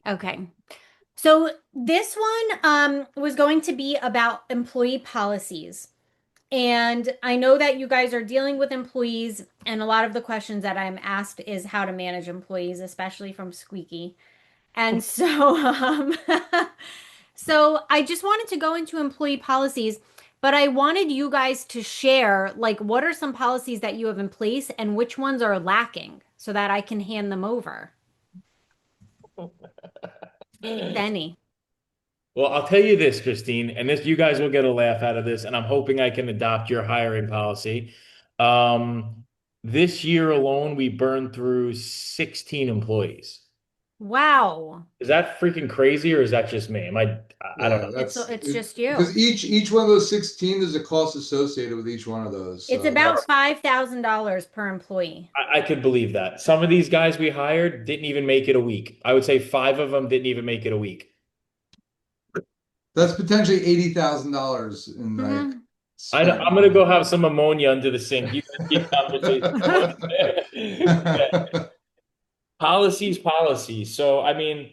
Okay. So this one was going to be about employee policies. And I know that you guys are dealing with employees, and a lot of the questions that I'm asked is how to manage employees, especially from Squeaky. And so, so I just wanted to go into employee policies, but I wanted you guys to share, like, what are some policies that you have in place and which ones are lacking so that I can hand them over, if any. Well, I'll tell you this, Christine, and this you guys will get a laugh out of this, and I'm hoping I can adopt your hiring policy. Um, this year alone, we burned through 16 employees. Wow. Is that freaking crazy, or is that just me? I don't Yeah, know. It's just because you. each one of those 16, there's a cost associated with each one of those. It's So about that's $5,000 per employee. I could believe that. Some of these guys we hired didn't even make it a week. I would say five of them didn't even make it a week. that's potentially $80,000 in like Mhm. spent I'm gonna money. go have some ammonia under the sink. You guys keep conversation going. Policies, policies. So, I mean,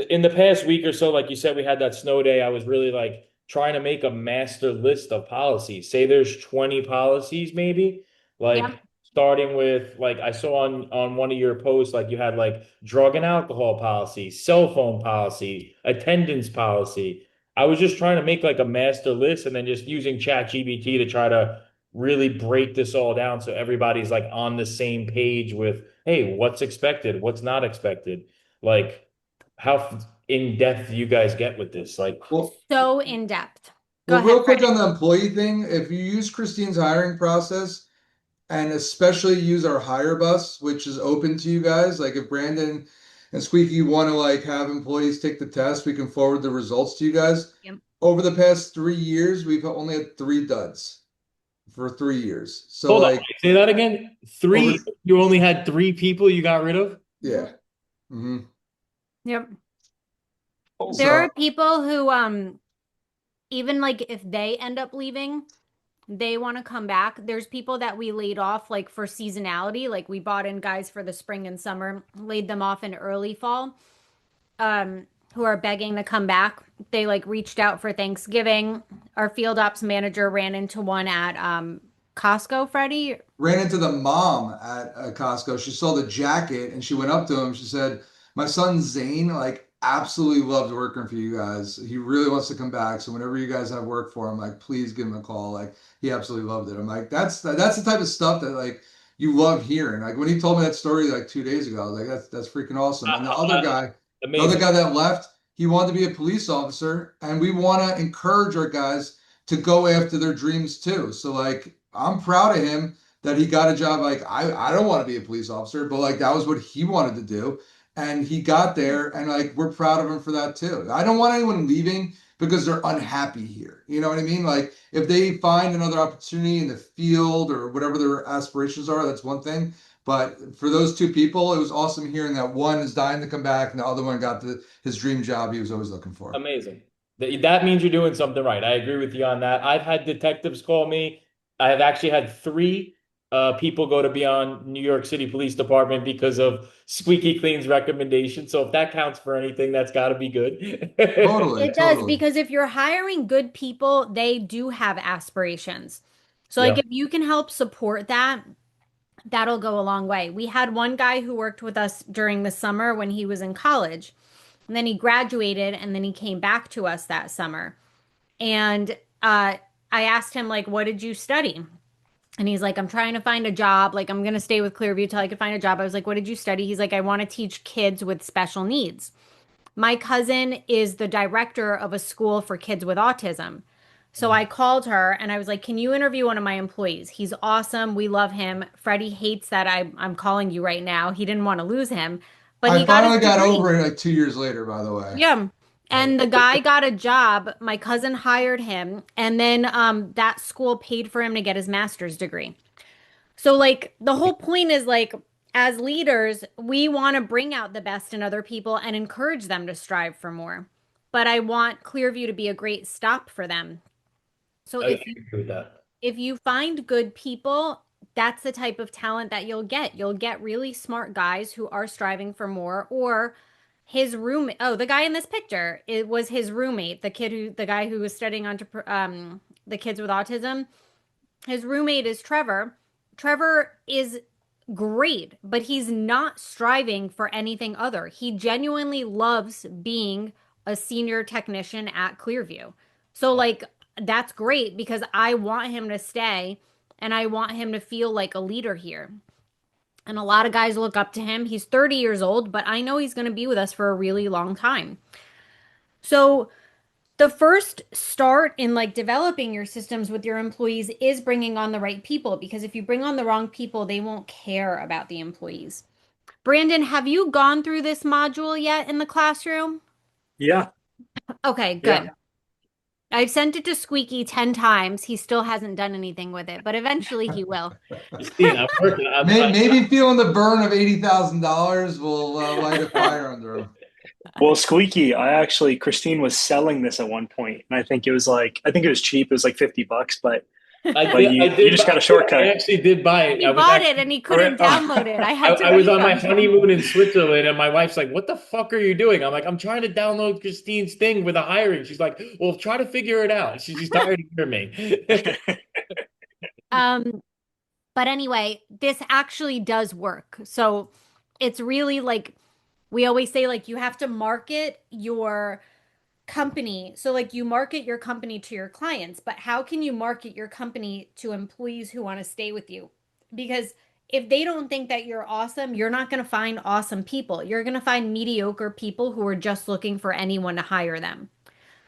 in the past week or so, like you said, we had that snow day. I was really like trying to make a master list of policies. Say there's 20 policies, maybe. Yep. Like starting with like I saw on one of your posts, like you had like drug and alcohol policy, cell phone policy, attendance policy. I was just trying to make like a master list and then just using ChatGPT to try to really break this all down so everybody's like on the same page with, hey, what's expected, what's not expected. Like, how in depth do you guys get with this? Like, Well, So in depth. Go well, ahead, real quick Freddie. on the employee thing, if you use Christine's hiring process and especially use our hire bus, which is open to you guys, like if Brandon and Squeaky want to like have employees take the test, we can forward the results to you guys. Yep. Over the past 3 years, we've only had three duds for 3 years. So hold on, like say that again. over, You only had three people you got rid of? Mhm. yeah. Hmm. Yep. There So are people who even like if they end up leaving, they want to come back. There's people that we laid off like for seasonality, like we bought in guys for the spring and summer, laid them off in early fall, who are begging to come back. They like reached out for Thanksgiving. Our field ops manager ran into one at Costco, Freddie. ran into the mom at Costco. She saw the jacket and she went up to him. She said, "My son Zane like absolutely loves working for you guys. He really wants to come back. So whenever you guys have work for him, like please give him a call. Like he absolutely loved it." I'm like, that's the type of stuff that like you love hearing. Like when he told me that story like 2 days ago, I was like, that's freaking awesome. And the other Amazing. guy that left, he wanted to be a police officer, and we want to encourage our guys to go after their dreams too. So like I'm proud of him that he got a job. Like I don't want to be a police officer, but like that was what he wanted to do. And he got there and like we're proud of him for that too. I don't want anyone leaving because they're unhappy here. You know what I mean? Like if they find another opportunity in the field or whatever their aspirations are, that's one thing. But for those two people, it was awesome hearing that one is dying to come back and the other one got his dream job he was always looking for. Amazing. That means you're doing something right. I agree with you on that. I've had detectives call me. I have actually had three people go to be on New York City Police Department because of Squeaky Clean's recommendation. So if that counts for anything, that's got to be good. Totally, It does totally. because if you're hiring good people, they do have aspirations. So like Yeah. if you can help support that, that'll go a long way. We had one guy who worked with us during the summer when he was in college, and then he graduated and then he came back to us that summer. And I asked him like, "What did you study?" And he's like, "I'm trying to find a job. Like, I'm going to stay with Clearview till I can find a job." I was like, "What did you study?" He's like, "I want to teach kids with special needs." My cousin is the director of a school for kids with autism. So I called her and I was like, "Can you interview one of my employees? He's awesome. We love him." Freddie hates that I'm calling you right now. He didn't want to lose him, but I he got his finally got degree. over it like 2 years later, by the way. Yeah. Like And the guy got a job. My cousin hired him, and then that school paid for him to get his master's degree. So, like, the whole point is like, as leaders, we want to bring out the best in other people and encourage them to strive for more. But I want Clearview to be a great stop for them. So I agree with that. if you find good people, that's the type of talent that you'll get. You'll get really smart guys who are striving for more, or his roommate, oh, the guy in this picture, it was his roommate, the guy who was studying on the kids with autism. His roommate is Trevor. Trevor is great, but he's not striving for anything other. He genuinely loves being a senior technician at Clearview. So, like, that's great because I want him to stay and I want him to feel like a leader here. And a lot of guys look up to him. He's 30 years old, but I know he's going to be with us for a really long time. So, the first start in like developing your systems with your employees is bringing on the right people because if you bring on the wrong people, they won't care about the employees. Brandon, have you gone through this module yet in the classroom? Yeah. Okay, Yeah. good. I've sent it to Squeaky 10 times. He still hasn't done anything with it, but eventually he will. Christine, I'm working. Maybe feeling the burn of $80,000 will light a fire under him. Well, Squeaky, Christine was selling this at one point, and I think it was cheap. It was like $50, but you just got a shortcut. I actually did buy it. He bought it and he couldn't download it. I had to I was on my refund him. honeymoon in Switzerland, and my wife's like, "What the fuck are you doing?" I'm like, "I'm trying to download Christine's thing with a hiring." She's like, "Well, try to figure it out." She's tired of hearing me. Um, but anyway, this actually does work. So it's really like we always say, like, you have to market your company. So, like, you market your company to your clients, but how can you market your company to employees who want to stay with you? Because if they don't think that you're awesome, you're not going to find awesome people. You're going to find mediocre people who are just looking for anyone to hire them.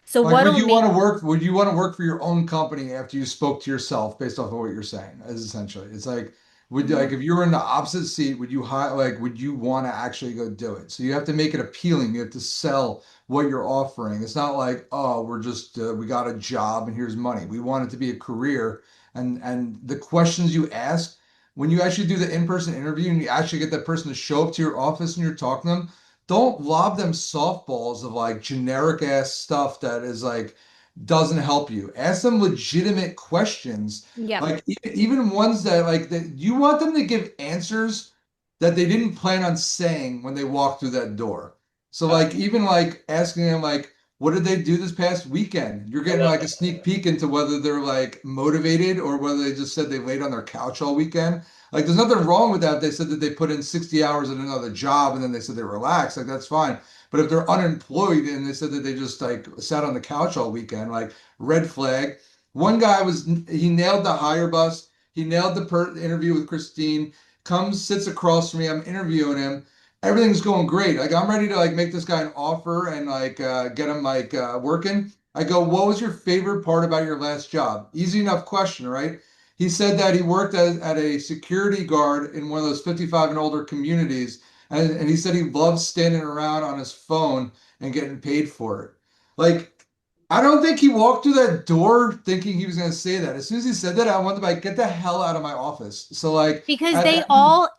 So Like, what'll would you make want to work? Would you want to work for your own company after you spoke to yourself, based off of what you're saying? Is essentially, it's like, would like if you were in the opposite seat, would you like would you want to actually go do it? So you have to make it appealing. You have to sell what you're offering. It's not like, oh, we're just we got a job and here's money. We want it to be a career, and the questions you ask when you actually do the in-person interview and you actually get that person to show up to your office and you're talking to them, don't lob them softballs of like generic ass stuff that is like doesn't help you. Ask them legitimate questions, yeah. like even ones that like that you want them to give answers that they didn't plan on saying when they walked through that door. So like even like asking them like, what did they do this past weekend? You're getting like a sneak peek into whether they're like motivated or whether they just said they laid on their couch all weekend. Like there's nothing wrong with that. If they said that they put in 60 hours in another job and then they said they relaxed, like that's fine. But if they're unemployed and they said that they just like sat on the couch all weekend, like red flag. One guy he nailed the hire bus. He nailed the interview with Christine. Comes, sits across from me. I'm interviewing him. Everything's going great. Like I'm ready to like make this guy an offer and like get him like working. I go, what was your favorite part about your last job? Easy enough question, right? He said that he worked at a security guard in one of those 55 and older communities. And he said he loves standing around on his phone and getting paid for it. Like, I don't think he walked through that door thinking he was going to say that. As soon as he said that, I wanted to like, get the hell out of my office. So like, Because at they that, all,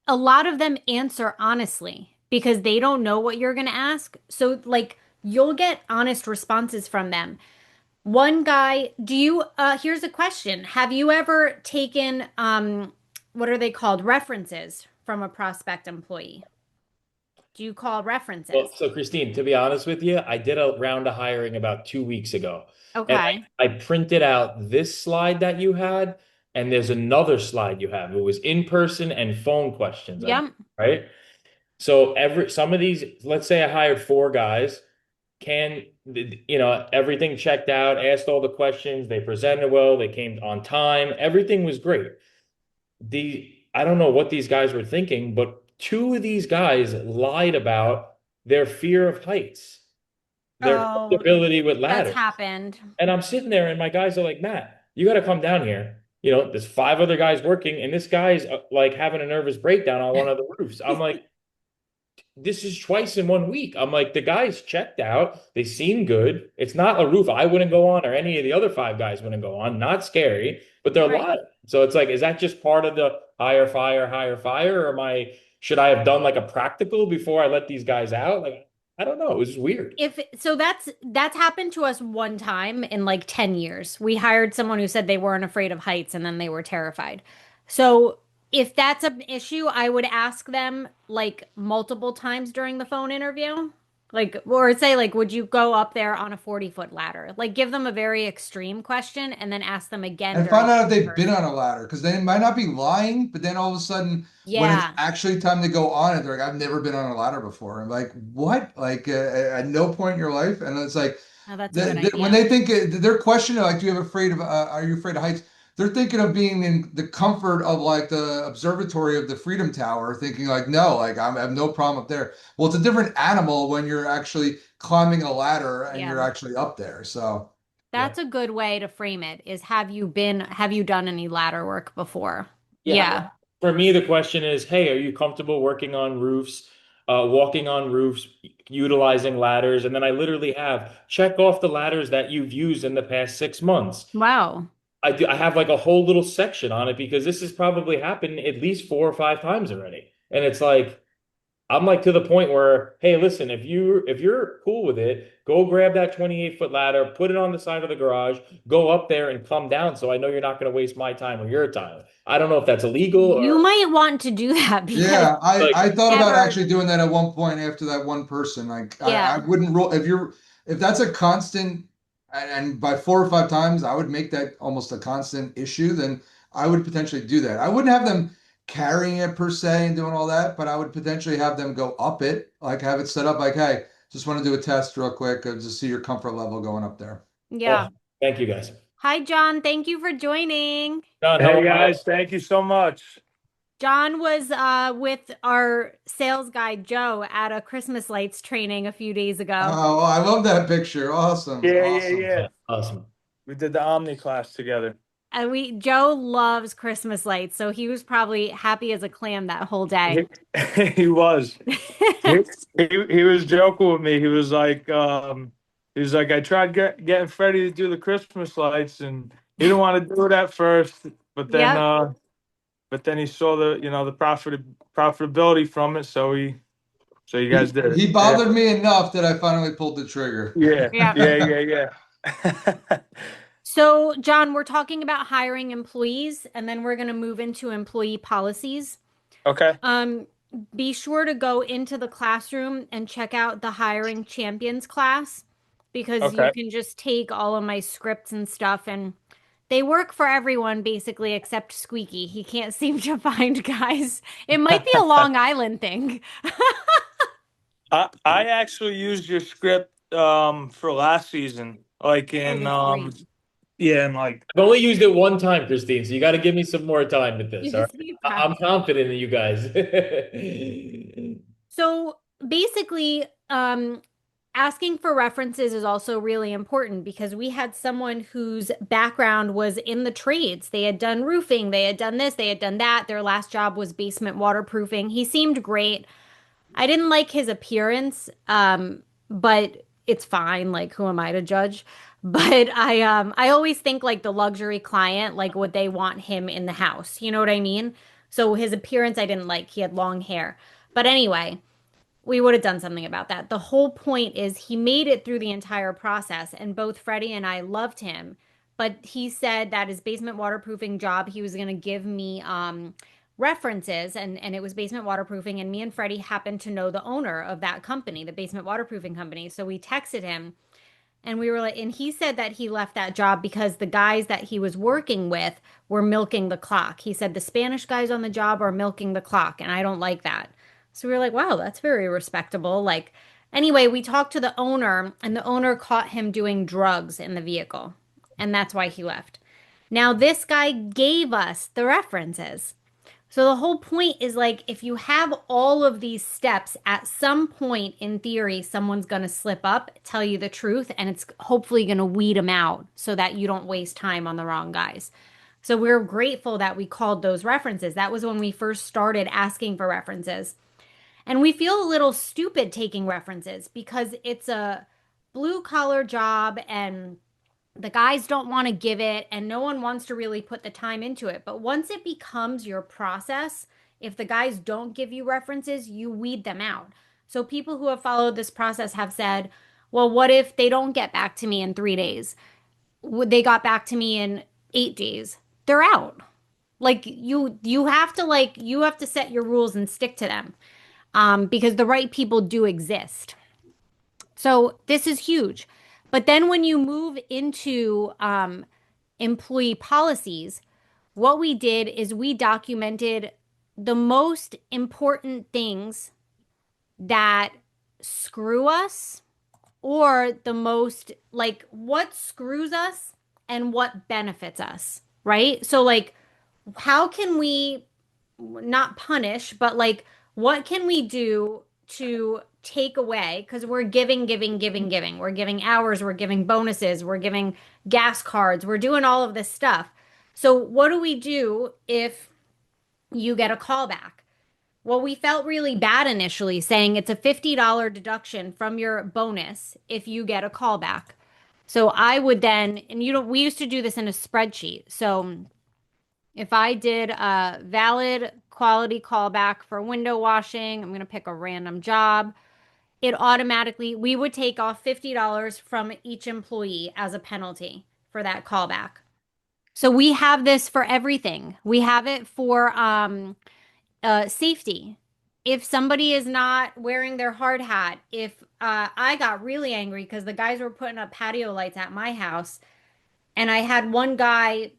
a lot of them answer honestly because they don't know what you're going to ask. So, like, you'll get honest responses from them. One guy, here's a question. Have you ever taken, what are they called? References from a prospect employee? Do you call references? Well, so Christine, to be honest with you, I did a round of hiring about 2 weeks ago, and Okay. I printed out this slide that you had, and there's another slide you have. It was in person and phone questions, Yep. right? So some of these, let's say I hired 4 guys, everything checked out, asked all the questions, they presented well, they came on time, everything was great. I don't know what these guys were thinking, but 2 of these guys lied about their fear of heights, their Oh, comfortability with that's ladders. happened. And I'm sitting there and my guys are like, Matt, you got to come down here. There's 5 other guys working and this guy's like having a nervous breakdown on one of the roofs. I'm like, this is twice in one week. I'm like, the guys checked out. They seem good. It's not a roof I wouldn't go on or any of the other 5 guys wouldn't go on. Not scary, but they're Right. lying. So it's like, is that just part of the hire, fire? Or should I have done like a practical before I let these guys out? Like, I don't know. It was weird. That's happened to us one time in like 10 years. We hired someone who said they weren't afraid of heights and then they were terrified. So If that's an issue, I would ask them like multiple times during the phone interview. Like, or say, like, would you go up there on a 40-foot ladder? Like, give them a very extreme question and then ask them again And during find the out if they've been in-person. on a ladder because they might not be lying, but then all of a sudden, when it's Yeah. actually time to go on it, they're like, "I've never been on a ladder before." I'm like, "What?" Like at no point in your life, and it's like Oh, that's a good when idea. they think they're questioning like, "Do you have afraid of? Are you afraid of heights?" They're thinking of being in the comfort of like the observatory of the Freedom Tower, thinking like, "No, like I have no problem up there." Well, it's a different animal when you're actually climbing a ladder and Yeah. you're actually up there. So. Yeah. That's a good way to frame it is have you done any ladder work before? Yeah. Yeah. For me, the question is, hey, are you comfortable working on roofs, walking on roofs, utilizing ladders? And then I literally have check off the ladders that you've used in the past 6 months. Wow. I have like a whole little section on it because this has probably happened at least 4 or 5 times already. And it's like, I'm like to the point where, hey, listen, if you're cool with it, go grab that 28-foot ladder, put it on the side of the garage, go up there and come down so I know you're not going to waste my time or your time. I don't know if that's illegal You or might want to do that because Yeah, I like I thought about never, actually doing that at one point after that one person. Like I yeah. wouldn't roll if that's a constant and by 4 or 5 times I would make that almost a constant issue, then I would potentially do that. I wouldn't have them carrying it per se and doing all that, but I would potentially have them go up it, like have it set up like, hey, just want to do a test real quick, just see your comfort level going up there. Yeah. awesome. Thank you guys. Hi, John. Thank you for joining. John, Hey guys, thank you so much. John was with our sales guy Joe at a Christmas lights training a few days ago. Oh, I love that picture. Awesome. Yeah, yeah, Awesome. yeah. awesome. We did the Omni class together. And Joe loves Christmas lights, so he was probably happy as a clam that whole day. He was. He, he was joking with me. He was like, I tried getting Freddie to do the Christmas lights, and he didn't want to do it at first, Yep. but then he saw the profitability from it, so you guys did it. He bothered me enough that I finally pulled the trigger. Yeah, Yeah. yeah, yeah, yeah. So, John, we're talking about hiring employees, and then we're going to move into employee policies. Okay. Be sure to go into the classroom and check out the hiring champions class because you Okay. can just take all of my scripts and stuff and they work for everyone basically except Squeaky. He can't seem to find guys. It might be a Long Island thing. I actually used your script for last season, like It in was great. yeah, and like I've only used it one time, Christine, so you got to give me some more time with You this. All right. just need I'm practice. confident in you guys. So basically, asking for references is also really important because we had someone whose background was in the trades. They had done roofing, they had done this, they had done that. Their last job was basement waterproofing. He seemed great. I didn't like his appearance, but it's fine. Like, who am I to judge? But I always think like the luxury client, like would they want him in the house? You know what I mean? So his appearance I didn't like. He had long hair. But anyway, we would have done something about that. The whole point is he made it through the entire process, and both Freddie and I loved him. But he said that his basement waterproofing job, he was going to give me references, and it was basement waterproofing. And me and Freddie happened to know the owner of that company, the basement waterproofing company. So we texted him, and we were like, and he said that he left that job because the guys that he was working with were milking the clock. He said the Spanish guys on the job are milking the clock, and I don't like that. So we were like, wow, that's very respectable. Like, anyway, we talked to the owner, and the owner caught him doing drugs in the vehicle, and that's why he left. Now, this guy gave us the references. So the whole point is like if you have all of these steps, at some point in theory, someone's going to slip up, tell you the truth, and it's hopefully going to weed them out so that you don't waste time on the wrong guys. So we're grateful that we called those references. That was when we first started asking for references. And we feel a little stupid taking references because it's a blue collar job and the guys don't want to give it and no one wants to really put the time into it. But once it becomes your process, if the guys don't give you references, you weed them out. So people who have followed this process have said, well, what if they don't get back to me in 3 days? Would they got back to me in 8 days? They're out. Like you have to set your rules and stick to them. Because the right people do exist. So this is huge. But then when you move into employee policies, what we did is we documented the most important things that screw us, or the most like what screws us and what benefits us, right? So like how can we not punish, but like what can we do to take away? Because we're giving, giving, giving, giving. We're giving hours, we're giving bonuses, we're giving gas cards, we're doing all of this stuff. So what do we do if you get a call back? Well, we felt really bad initially saying it's a $50 deduction from your bonus if you get a call back. So I would then, and you know, we used to do this in a spreadsheet. So if I did a valid quality callback for window washing, I'm going to pick a random job. It automatically, we would take off $50 from each employee as a penalty for that callback. So we have this for everything. We have it for safety. If somebody is not wearing their hard hat, if I got really angry because the guys were putting up patio lights at my house, and I had one guy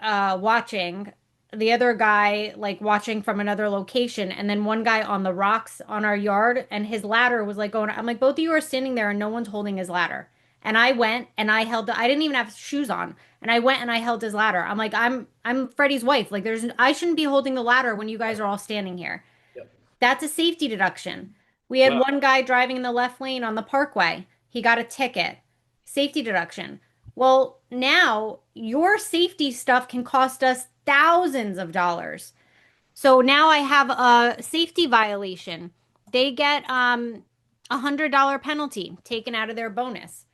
watching, the other guy like watching from another location, and then one guy on the rocks on our yard, and his ladder was like going. I'm like, both of you are standing there and no one's holding his ladder. And I went and I held. I didn't even have shoes on, and I went and I held his ladder. I'm like, I'm Freddie's wife. Like, I shouldn't be holding the ladder when you guys are all standing here. Yep. That's a safety deduction. We had Well, one guy driving in the left lane on the parkway. He got a ticket. Safety deduction. Well, now your safety stuff can cost us thousands of dollars. So now I have a safety violation. They get $100 penalty taken out of their bonus.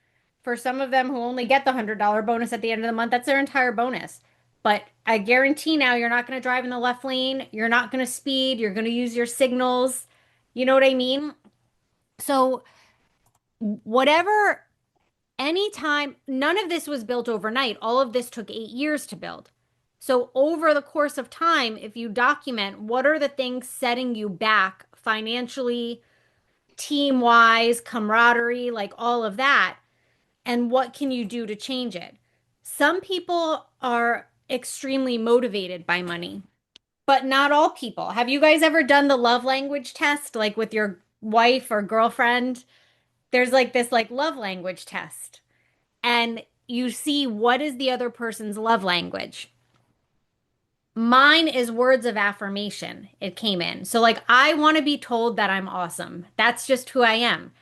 For some of them who only get the $100 bonus at the end of the month, that's their entire bonus. But I guarantee now you're not going to drive in the left lane. You're not going to speed. You're going to use your signals. You know what I mean? So whatever, anytime, none of this was built overnight. All of this took 8 years to build. So over the course of time, if you document what are the things setting you back financially, team wise, camaraderie, like all of that, and what can you do to change it? Some people are extremely motivated by money, but not all people. Have you guys ever done the love language test, like with your wife or girlfriend? There's like this like love language test, and you see what is the other person's love language. Mine is words of affirmation. It came in. So like I want to be told that I'm awesome. That's just who I am.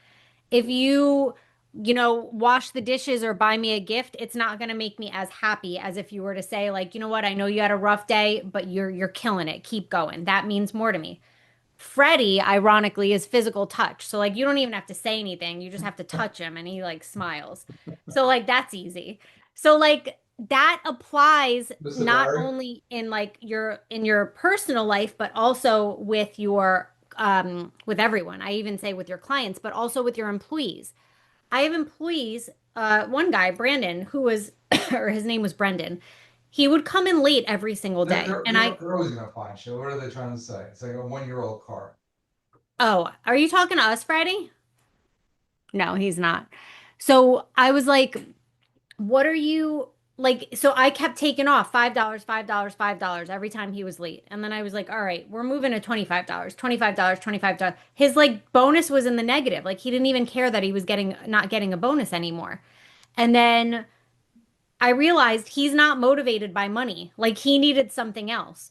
If you wash the dishes or buy me a gift, it's not going to make me as happy as if you were to say like, you know what, I know you had a rough day, but you're killing it. Keep going. That means more to me. Freddie, ironically, is physical touch. So like you don't even have to say anything. You just have to touch him and he like smiles. So like that's easy. So like that applies Mr. not Barry? only in like your personal life, but also with your with everyone. I even say with your clients, but also with your employees. I have employees, one guy, Brandon, who was, or his name was Brendan. He would come in late every single day. And They're always gonna find shit. What are they trying to say? It's like a 1-year-old car. oh, are you talking to us, Freddie? No, he's not. So I was like, what are you like? So I kept taking off $5, $5, $5 every time he was late. And then I was like, all right, we're moving to $25, $25, $25. His like bonus was in the negative. Like he didn't even care that he was not getting a bonus anymore. And then I realized he's not motivated by money. Like he needed something else.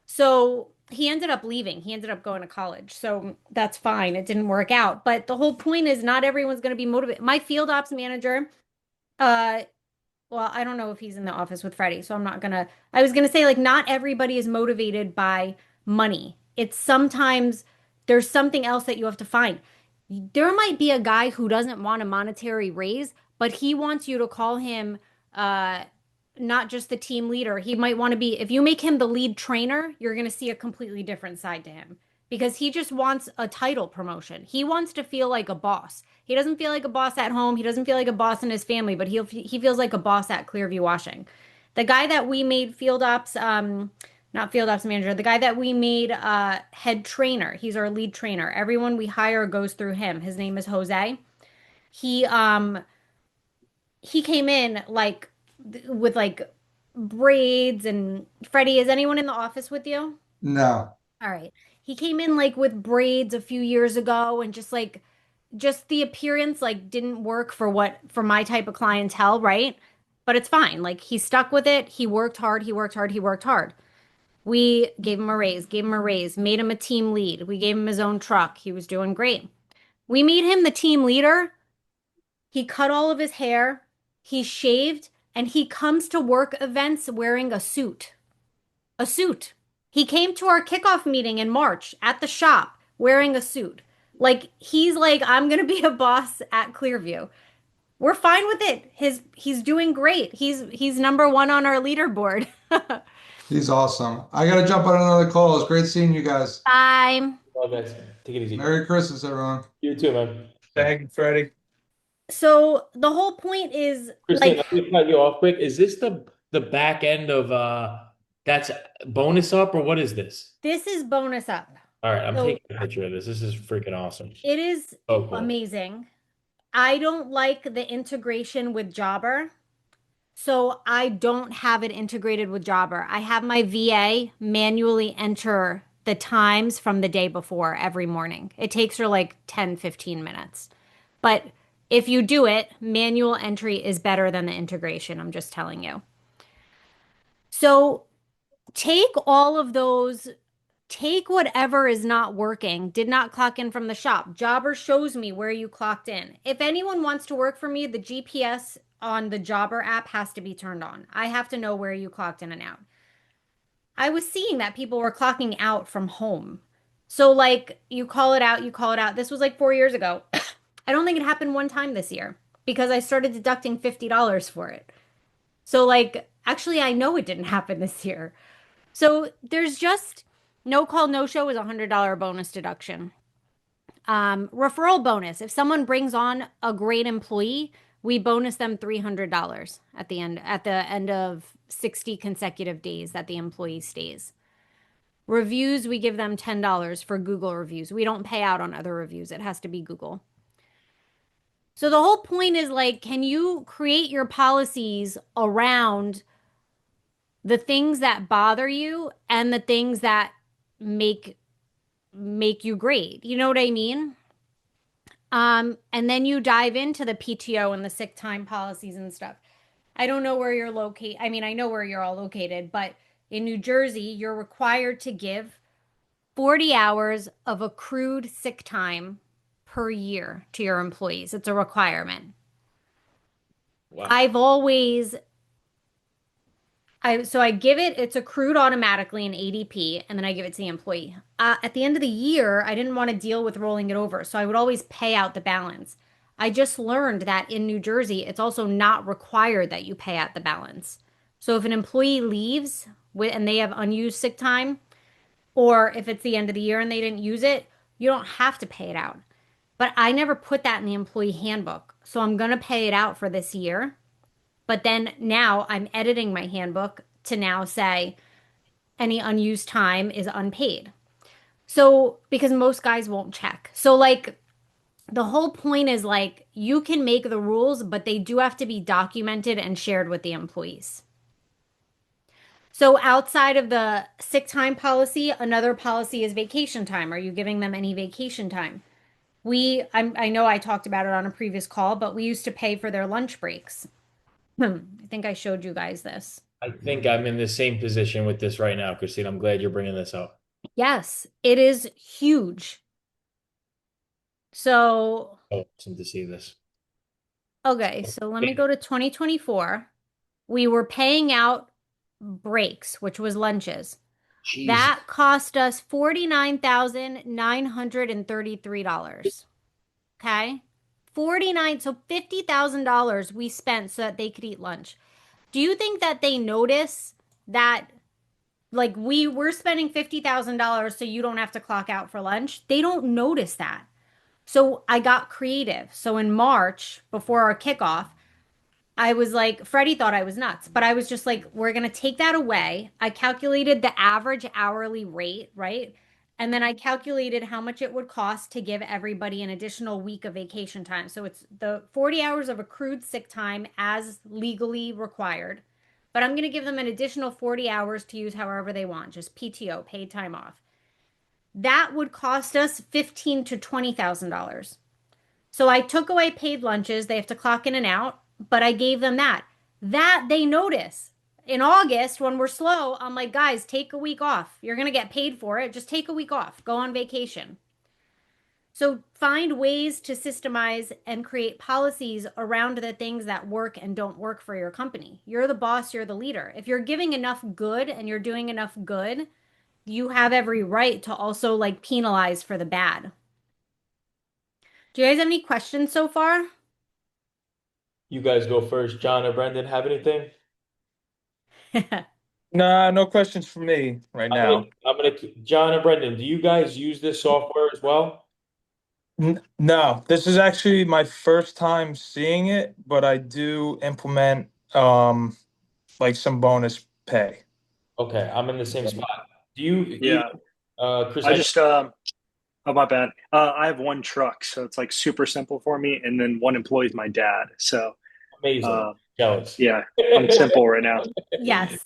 So he ended up leaving. He ended up going to college. So that's fine. It didn't work out. But the whole point is not everyone's going to be motivated. My field ops manager, uh, well, I don't know if he's in the office with Freddie, so I'm not gonna. I was gonna say, like, not everybody is motivated by money. It's sometimes there's something else that you have to find. There might be a guy who doesn't want a monetary raise, but he wants you to call him uh not just the team leader. He might want to be, if you make him the lead trainer, you're gonna see a completely different side to him because he just wants a title promotion. He wants to feel like a boss. He doesn't feel like a boss at home. He doesn't feel like a boss in his family, but he feels like a boss at Clearview Washing. The guy that we made field ops not field ops manager, the guy that we made head trainer. He's our lead trainer. Everyone we hire goes through him. His name is Jose. He he came in like with like braids and Freddie, is anyone in the office with you? No. All right. He came in like with braids a few years ago and just the appearance like didn't work for my type of clientele, right? But it's fine. Like he stuck with it. He worked hard, he worked hard, he worked hard. We gave him a raise, made him a team lead. We gave him his own truck. He was doing great. We made him the team leader. He cut all of his hair, he shaved, and he comes to work events wearing a suit. A suit. He came to our kickoff meeting in March at the shop wearing a suit. Like he's like, I'm gonna be a boss at Clearview. We're fine with it. He's doing great. He's number one on our leaderboard. He's awesome. I gotta jump on another call. It's great seeing you guys. Bye. Well, guys, take it easy. Merry Christmas, everyone. You too, man. Thank you, Freddie. So the whole point is Christine, like let me cut you off quick. Is this the back end of that's bonus up or what is this? this is bonus up. All right, I'm So- taking a picture of this. This is freaking awesome. It is Oh, cool. amazing. I don't like the integration with Jobber. So I don't have it integrated with Jobber. I have my VA manually enter the times from the day before every morning. It takes her like 10, 15 minutes. But if you do it, manual entry is better than the integration. I'm just telling you. So take all of those, take whatever is not working, did not clock in from the shop. Jobber shows me where you clocked in. If anyone wants to work for me, the GPS on the Jobber app has to be turned on. I have to know where you clocked in and out. I was seeing that people were clocking out from home. So like you call it out, you call it out. This was like 4 years ago. I don't think it happened one time this year because I started deducting $50 for it. So like actually I know it didn't happen this year. So there's just no call, no show is a $100 bonus deduction. Referral bonus. If someone brings on a great employee, we bonus them $300 at the end of 60 consecutive days that the employee stays. Reviews, we give them $10 for Google reviews. We don't pay out on other reviews. It has to be Google. So the whole point is like, can you create your policies around the things that bother you and the things that make you great? You know what I mean? And then you dive into the PTO and the sick time policies and stuff. I don't know where you're located. I mean, I know where you're all located, but in New Jersey, you're required to give 40 hours of accrued sick time per year to your employees. It's a requirement. Wow. So I give it, it's accrued automatically in ADP, and then I give it to the employee. At the end of the year, I didn't want to deal with rolling it over, so I would always pay out the balance. I just learned that in New Jersey, it's also not required that you pay out the balance. So if an employee leaves and they have unused sick time, or if it's the end of the year and they didn't use it, you don't have to pay it out. But I never put that in the employee handbook, so I'm going to pay it out for this year. But then now I'm editing my handbook to now say any unused time is unpaid. So, because most guys won't check. So, like, the whole point is like, you can make the rules, but they do have to be documented and shared with the employees. So, outside of the sick time policy, another policy is vacation time. Are you giving them any vacation time? I know I talked about it on a previous call, but we used to pay for their lunch breaks. I think I showed you guys this. I think I'm in the same position with this right now, Christine. I'm glad you're bringing this up. Yes, it is huge. So, Awesome to see this. okay, so let me go to 2024. We were paying out breaks, which was lunches. Jeez. That cost us $49,933. Okay? So $50,000 we spent so that they could eat lunch. Do you think that they notice that like we're spending $50,000 so you don't have to clock out for lunch? They don't notice that. So I got creative. So in March, before our kickoff, I was like, Freddie thought I was nuts, but I was just like, we're going to take that away. I calculated the average hourly rate, right? And then I calculated how much it would cost to give everybody an additional week of vacation time. So it's the 40 hours of accrued sick time as legally required, but I'm going to give them an additional 40 hours to use however they want, just PTO, paid time off. That would cost us $15,000 to $20,000. So I took away paid lunches. They have to clock in and out, but I gave them that. That they notice. In August, when we're slow, I'm like, guys, take a week off. You're going to get paid for it. Just take a week off. Go on vacation. So find ways to systemize and create policies around the things that work and don't work for your company. You're the boss, you're the leader. If you're giving enough good and you're doing enough good, you have every right to also like penalize for the bad. Do you guys have any questions so far? You guys go first. John or Brendan, have anything? Nah, no questions for me right now. John or Brendan, do you guys use this software as well? No, this is actually my first time seeing it, but I do implement like some bonus pay. Okay, I'm in the same spot. Do you, Yeah. Chris? I just oh my bad. I have one truck, so it's like super simple for me, and then one employee is my dad. So Amazing. Jealous. yeah, I'm simple right now. Yes.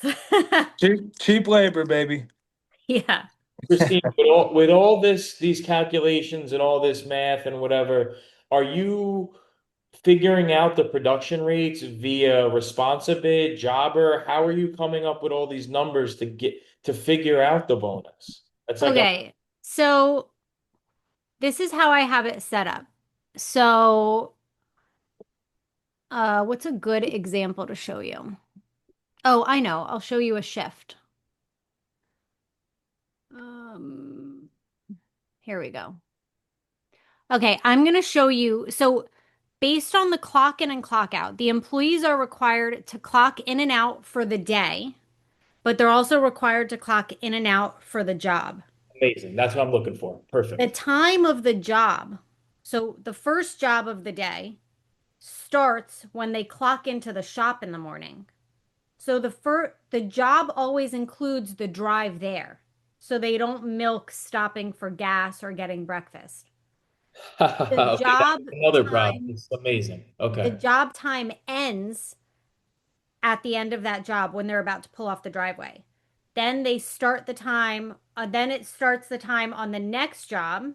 Cheap labor, baby. Yeah. Christine, with all these calculations and all this math and whatever, are you figuring out the production rates via Responsibid, Jobber? How are you coming up with all these numbers to figure out the bonus? That's like Okay. So this is how I have it set up. So, what's a good example to show you? Oh, I know. I'll show you a shift. Here we go. Okay, I'm going to show you. So, based on the clock in and clock out, the employees are required to clock in and out for the day, but they're also required to clock in and out for the job. amazing. That's what I'm looking for. The Perfect. time of the job, so the first job of the day starts when they clock into the shop in the morning. So the job always includes the drive there. So they don't milk stopping for gas or getting breakfast. The Okay, job that's another problem. time, It's amazing. the Okay. job time ends at the end of that job when they're about to pull off the driveway. Then they start the time, then it starts the time on the next job.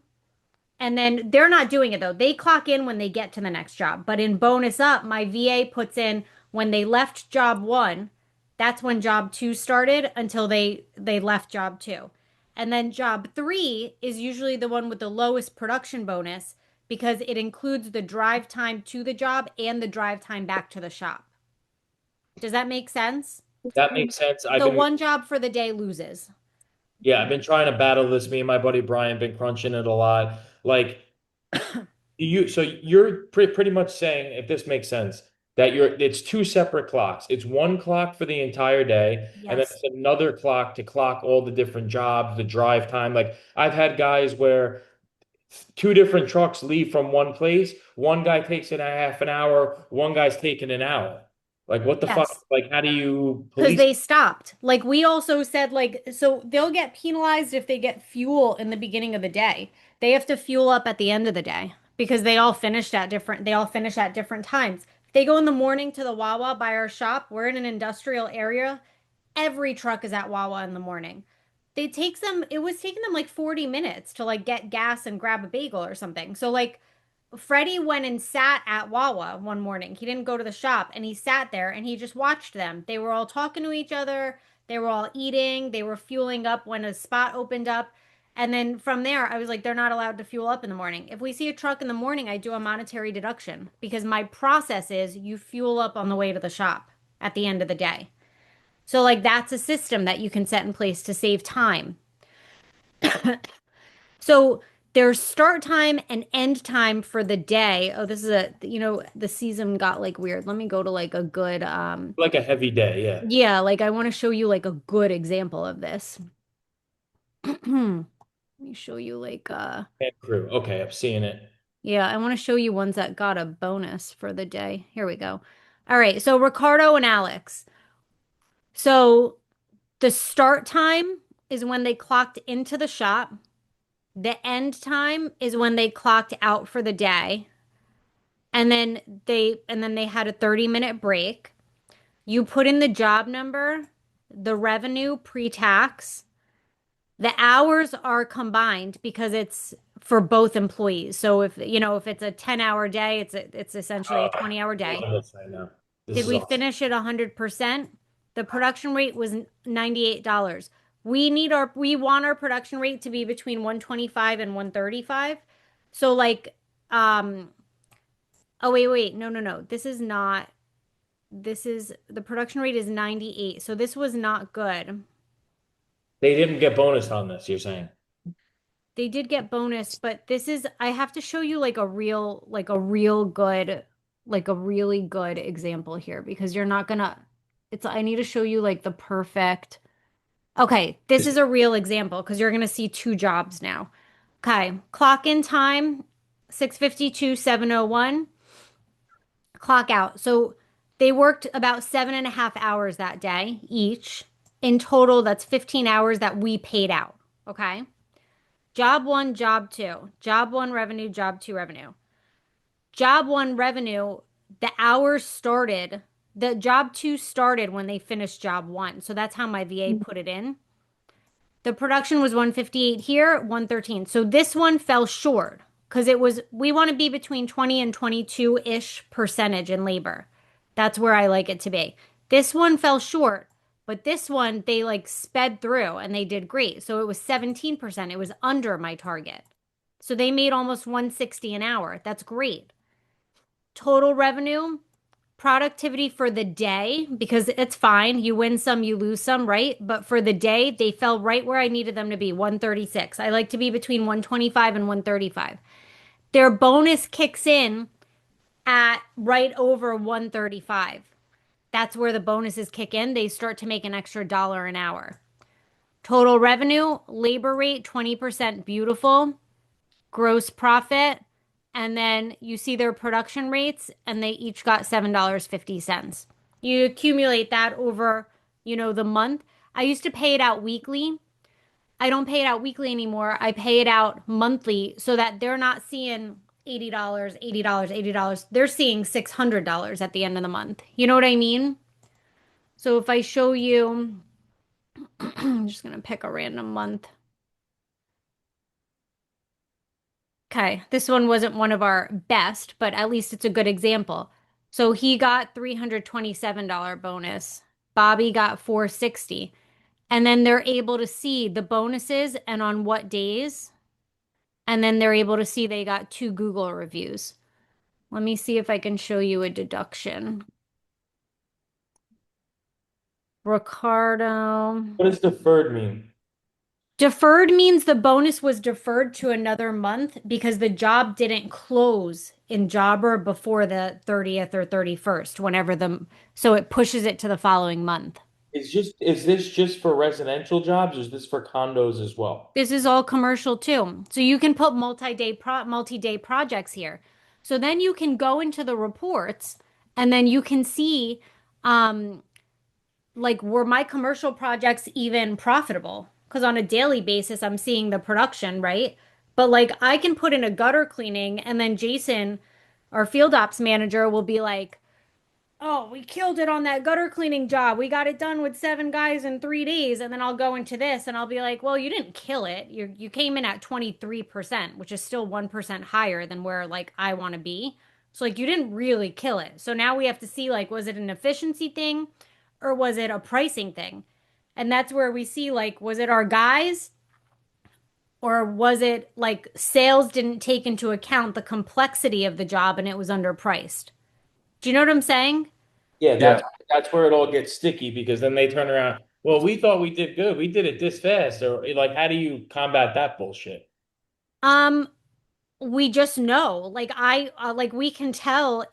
And then they're not doing it though. They clock in when they get to the next job. But in bonus up, my VA puts in when they left job one, that's when job two started until they left job two. And then job three is usually the one with the lowest production bonus because it includes the drive time to the job and the drive time back to the shop. Does that make sense? That makes sense. The one job for the day loses. Yeah, I've been trying to battle this. Me and my buddy Brian been crunching it a lot. Like so you're pretty much saying, if this makes sense, that it's two separate clocks. It's one clock for the entire day, and then Yes. it's another clock to clock all the different jobs, the drive time. Like I've had guys where two different trucks leave from one place. One guy takes it a half an hour, one guy's taking an hour. Like what the fuck? Yes. Like how do you Because police? they stopped. Like we also said, like, so they'll get penalized if they get fuel in the beginning of the day. They have to fuel up at the end of the day because they all finish at different times. If they go in the morning to the Wawa by our shop, we're in an industrial area. Every truck is at Wawa in the morning. It was taking them like 40 minutes to like get gas and grab a bagel or something. So like Freddie went and sat at Wawa one morning. He didn't go to the shop and he sat there and he just watched them. They were all talking to each other. They were all eating. They were fueling up when a spot opened up. And then from there, I was like, they're not allowed to fuel up in the morning. If we see a truck in the morning, I do a monetary deduction because my process is you fuel up on the way to the shop at the end of the day. So, like, that's a system that you can set in place to save time. So there's start time and end time for the day. Oh, this is the season got like weird. Let me go to like a good, Like a heavy day, yeah. yeah, like I want to show you like a good example of this. Let me show you like, And crew. Okay, I'm seeing it. yeah, I want to show you ones that got a bonus for the day. Here we go. All right, so Ricardo and Alex. So the start time is when they clocked into the shop. The end time is when they clocked out for the day. And then they had a 30-minute break. You put in the job number, the revenue pre-tax. The hours are combined because it's for both employees. So if it's a 10-hour day, it's essentially a 20-hour day. I know. This Did is we awesome. finish at 100%? The production rate was $98. We want our production rate to be between 125 and 135. So like oh wait. No. The production rate is 98. So this was not good. They didn't get bonus on this, you're saying? They did get bonus, but I have to show you like a real good, like a really good example here because you're not gonna, I need to show you like the perfect, okay, this is a real example because you're gonna see two jobs now. Okay, clock in time, 6:52, 7:01, clock out. So they worked about 7.5 hours that day each. In total, that's 15 hours that we paid out. Okay. Job one, job two. Job one revenue, job two revenue. Job one revenue, the job two started when they finished job one. So that's how my VA put it in. The production was 158 here, 113. So this one fell short because we want to be between 20 and 22-ish percentage in labor. That's where I like it to be. This one fell short, but this one they like sped through and they did great. So it was 17%. It was under my target. So they made almost 160 an hour. That's great. Total revenue, productivity for the day, because it's fine. You win some, you lose some, right? But for the day, they fell right where I needed them to be, 136. I like to be between 125 and 135. Their bonus kicks in at right over 135. That's where the bonuses kick in. They start to make an extra dollar an hour. Total revenue, labor rate, 20%, beautiful. Gross profit, and then you see their production rates, and they each got $7.50. You accumulate that over, the month. I used to pay it out weekly. I don't pay it out weekly anymore. I pay it out monthly so that they're not seeing $80, $80, $80. They're seeing $600 at the end of the month. You know what I mean? So if I show you, I'm just going to pick a random month. Okay, this one wasn't one of our best, but at least it's a good example. So he got $327 bonus. Bobby got 460. And then they're able to see the bonuses and on what days. And then they're able to see they got 2 Google reviews. Let me see if I can show you a deduction. Ricardo. What does deferred mean? Deferred means the bonus was deferred to another month because the job didn't close in Jobber before the 30th or 31st, so it pushes it to the following month. Is this just for residential jobs or is this for condos as well? This is all commercial too. So you can put multi-day projects here. So then you can go into the reports and then you can see like were my commercial projects even profitable? Because on a daily basis, I'm seeing the production, right? But like I can put in a gutter cleaning and then Jason, our field ops manager, will be like, oh, we killed it on that gutter cleaning job. We got it done with 7 guys in 3 days. And then I'll go into this and I'll be like, well, you didn't kill it. You came in at 23%, which is still 1% higher than where like I want to be. So like you didn't really kill it. So now we have to see like, was it an efficiency thing or was it a pricing thing? And that's where we see like, was it our guys? Or was it like sales didn't take into account the complexity of the job and it was underpriced? Do you know what I'm saying? Yeah, that's where it all gets sticky because then they turn around. Well, we thought we did good. We did it this fast. Or like, how do you combat that bullshit? Um, we just know. Like we can tell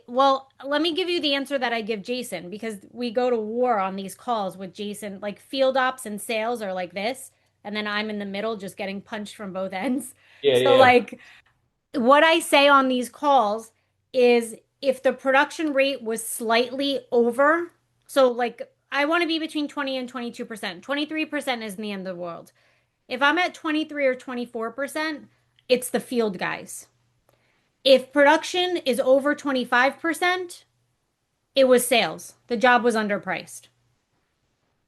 well, let me give you the answer that I give Jason because we go to war on these calls with Jason. Like field ops and sales are like this, and then I'm in the middle just getting punched from both ends. Yeah, So yeah. like what I say on these calls is if the production rate was slightly over, so like I want to be between 20 and 22%. 23% isn't the end of the world. If I'm at 23 or 24%, it's the field guys. If production is over 25%, it was sales. The job was underpriced.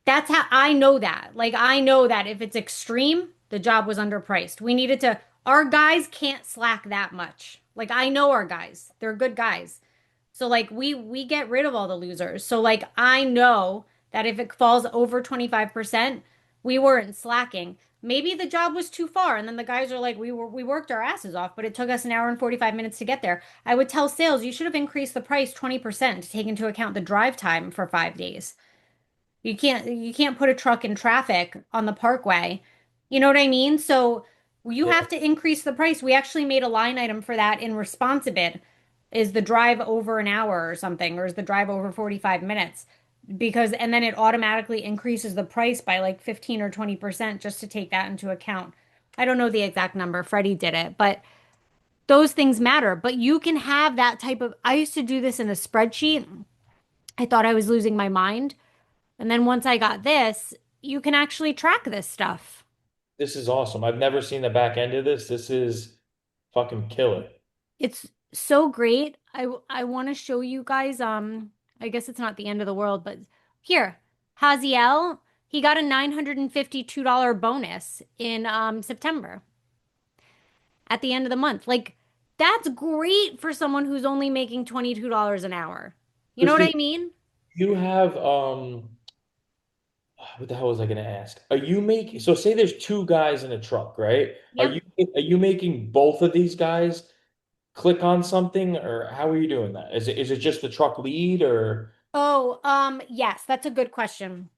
That's how I know that. Like, I know that if it's extreme, the job was underpriced. We needed to, our guys can't slack that much. Like, I know our guys, they're good guys. So, like, we get rid of all the losers. So, like, I know that if it falls over 25%, we weren't slacking. Maybe the job was too far, and then the guys are like, we worked our asses off, but it took us an hour and 45 minutes to get there. I would tell sales, you should have increased the price 20% to take into account the drive time for 5 days. You can't put a truck in traffic on the parkway. You know what I mean? So you Yeah. have to increase the price. We actually made a line item for that in Responsibid. Is the drive over an hour or something, or is the drive over 45 minutes? Because, and then it automatically increases the price by like 15 or 20% just to take that into account. I don't know the exact number. Freddie did it, but those things matter. But you can have that type of, I used to do this in a spreadsheet. I thought I was losing my mind. And then once I got this, you can actually track this stuff. This is awesome. I've never seen the back end of this. This is fucking killer. It's so great. I want to show you guys I guess it's not the end of the world, but here, Haziel, he got a $952 bonus in September at the end of the month. Like that's great for someone who's only making $22 an hour. You know what I Christine, mean? you have what the hell was I gonna ask? Are you making so say there's two guys in a truck, right? Are Yep. you are you making both of these guys click on something or how are you doing that? Is it just the truck lead or Oh, yes, that's a good question.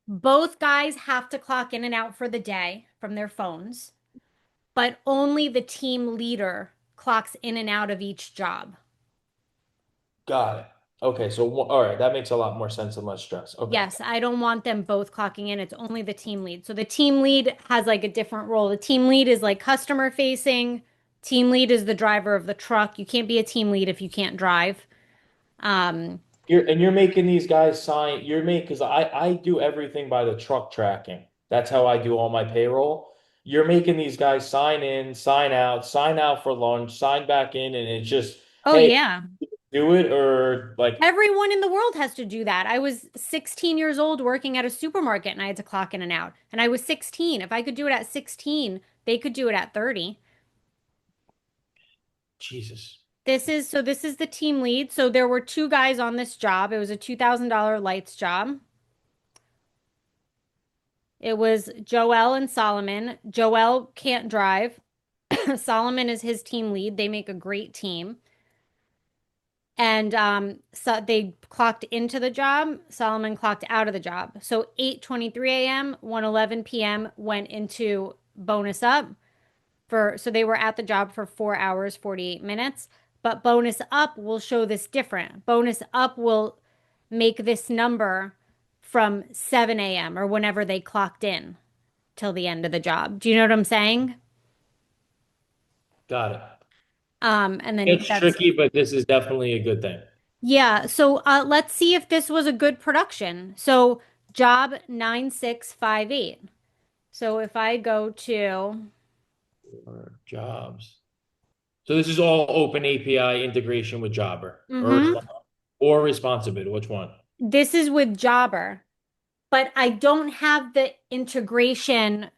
Both guys have to clock in and out for the day from their phones, but only the team leader clocks in and out of each job. got it? Okay, so all right, that makes a lot more sense and less stress. Okay. Yes, I don't want them both clocking in. It's only the team lead. So the team lead has like a different role. The team lead is like customer facing. Team lead is the driver of the truck. You can't be a team lead if you can't drive. Um, You're making these guys sign. You're making because I do everything by the truck tracking. That's how I do all my payroll. You're making these guys sign in, sign out for lunch, sign back in, and it's just oh hey, yeah. do it or like Everyone in the world has to do that. I was 16 years old working at a supermarket and I had to clock in and out. And I was 16. If I could do it at 16, they could do it at 30. Jesus. This is the team lead. So there were two guys on this job. It was a $2,000 lights job. It was Joel and Solomon. Joel can't drive. Solomon is his team lead. They make a great team. And so they clocked into the job. Solomon clocked out of the job. So 8:23 a.m., 1:11 p.m. went into bonus up for so they were at the job for 4 hours, 48 minutes. But bonus up will show this different. Bonus up will make this number from 7 a.m. or whenever they clocked in till the end of the job. Do you know what I'm saying? Got it. And then It's that's tricky, but this is definitely a good thing. yeah. So let's see if this was a good production. So job 9658. So if I go to Or jobs. So this is all open API integration with Jobber mhm. or Responsibility. Which one? This is with Jobber, but I don't have the integration.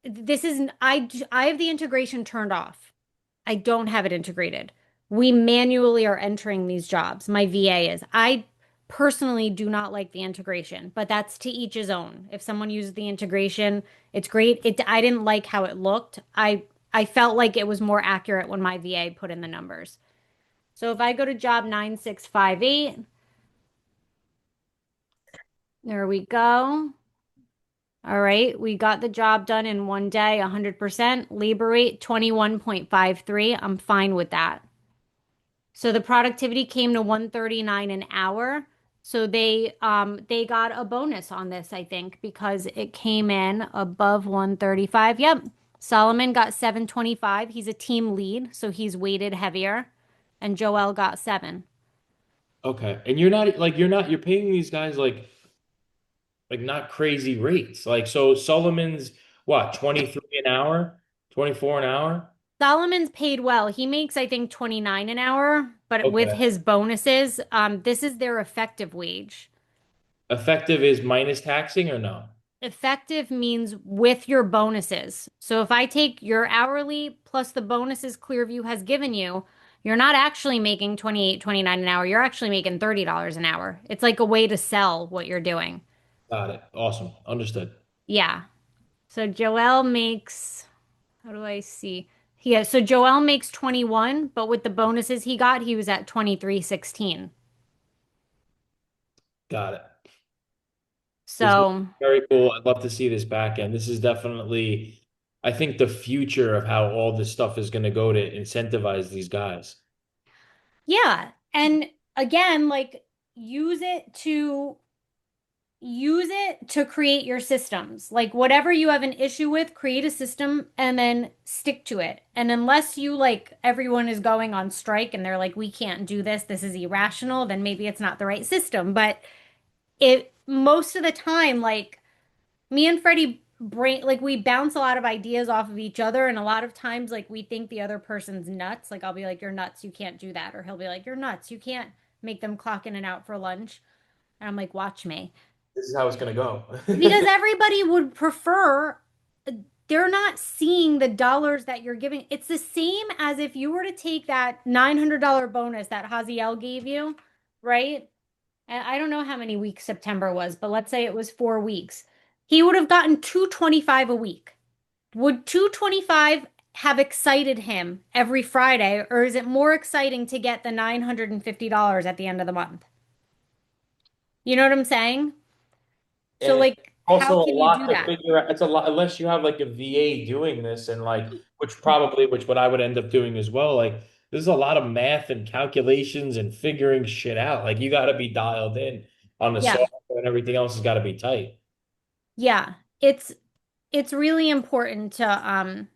This is I have the integration turned off. I don't have it integrated. We manually are entering these jobs. My VA is. I personally do not like the integration, but that's to each his own. If someone uses the integration, it's great. I didn't like how it looked. I felt like it was more accurate when my VA put in the numbers. So if I go to job 9658, there we go. All right, we got the job done in one day, 100%. Labor rate 21.53. I'm fine with that. So the productivity came to 139 an hour. So they got a bonus on this, I think, because it came in above 135. Yep. Solomon got 725. He's a team lead, so he's weighted heavier. and Joel got 7. Okay. And you're paying these guys like not crazy rates. Like so Solomon's what, 23 an hour? 24 an hour? Solomon's paid well. He makes, I think, 29 an hour, but with Okay. his bonuses, this is their effective wage. Effective is minus taxing or no? Effective means with your bonuses. So if I take your hourly plus the bonuses Clearview has given you, you're not actually making 28, 29 an hour. You're actually making $30 an hour. It's like a way to sell what you're doing. Got it. Awesome. Understood. Yeah. So Joel makes, how do I see? Yeah, so Joel makes 21, but with the bonuses he got, he was at 23.16. Got it. This is So very cool. I'd love to see this back end. This is definitely, I think, the future of how all this stuff is going to go to incentivize these guys. yeah. And again, like use it to use it to create your systems. Like whatever you have an issue with, create a system and then stick to it. And unless you like everyone is going on strike and they're like, we can't do this, this is irrational, then maybe it's not the right system. But it most of the time, like me and Freddie brain like we bounce a lot of ideas off of each other and a lot of times like we think the other person's nuts. Like I'll be like, you're nuts, you can't do that. Or he'll be like, you're nuts, you can't make them clock in and out for lunch. And I'm like, watch me. This is how it's going to go. Because everybody would prefer, they're not seeing the dollars that you're giving. It's the same as if you were to take that $900 bonus that Haziel gave you, right? And I don't know how many weeks September was, but let's say it was 4 weeks. He would have gotten 225 a week. Would 225 have excited him every Friday, or is it more exciting to get the $950 at the end of the month? You know what I'm saying? So And it's like, also how a can you do lot to that? figure out. It's a lot unless you have like a VA doing this and like, which what I would end up doing as well. Like, there's a lot of math and calculations and figuring shit out. Like, you got to be dialed in on the Yeah. software and everything else has got to be tight. Yeah. It's really important to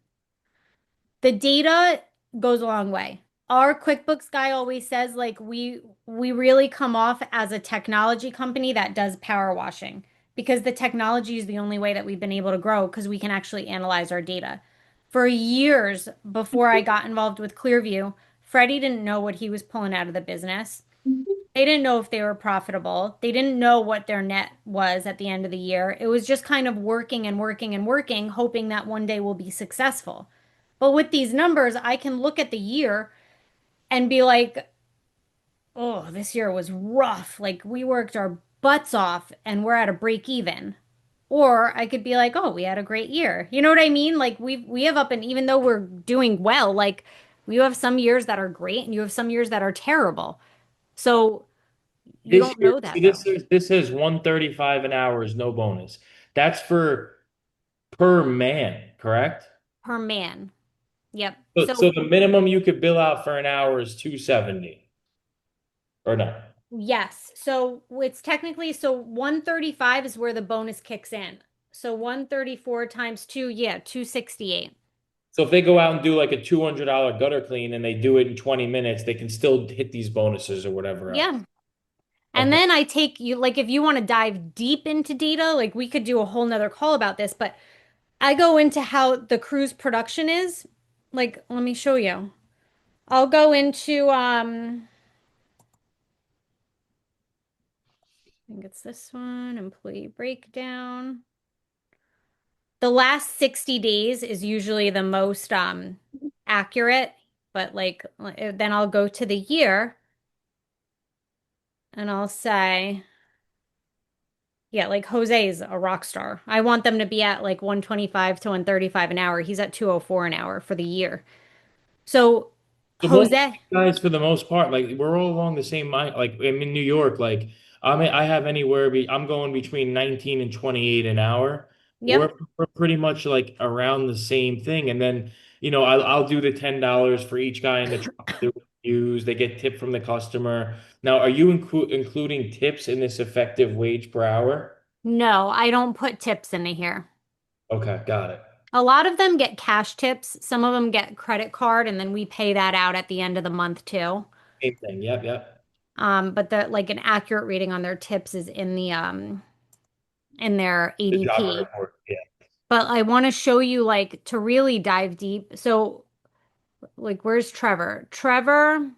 the data goes a long way. Our QuickBooks guy always says like we really come off as a technology company that does power washing because the technology is the only way that we've been able to grow because we can actually analyze our data. For years before I got involved with Clearview, Freddie didn't know what he was pulling out of the business. They didn't know if they were profitable. They didn't know what their net was at the end of the year. It was just kind of working and working and working, hoping that one day we'll be successful. But with these numbers, I can look at the year and be like, oh, this year was rough. Like we worked our butts off and we're at a break even. Or I could be like, oh, we had a great year. You know what I mean? Like we have up and even though we're doing well, like you have some years that are great and you have some years that are terrible. So you This don't year, know see, that though. this says 135 an hour is no bonus. That's for per man, correct? Per man. Yep. So So the minimum you could bill out for an hour is 270 or no? yes. So it's technically so 135 is where the bonus kicks in. So 134 times 2, yeah, 268. So if they go out and do like a $200 gutter clean and they do it in 20 minutes, they can still hit these bonuses or whatever else. Yeah. And Okay. then I take you like if you want to dive deep into data, like we could do a whole nother call about this, but I go into how the cruise production is. Like, let me show you. I'll go into I think it's this one, employee breakdown. The last 60 days is usually the most accurate, but like then I'll go to the year and I'll say, yeah, like Jose's a rock star. I want them to be at like 125 to 135 an hour. He's at 204 an hour for the year. So So most Jose, guys, for the most part, like we're all along the same mind. Like I'm in New York, like I have I'm going between 19 and 28 an hour. yep. We're pretty much like around the same thing. And then, I'll do the $10 for each guy in the truck they use. They get tip from the customer. Now, are you including tips in this effective wage per hour? No, I don't put tips into here. Okay, got it. A lot of them get cash tips. Some of them get credit card, and then we pay that out at the end of the month too. Same thing. Yep, yep. But the like an accurate reading on their tips is in their The job ADP. report. Yeah. But I want to show you like to really dive deep. So like where's Trevor? Trevor,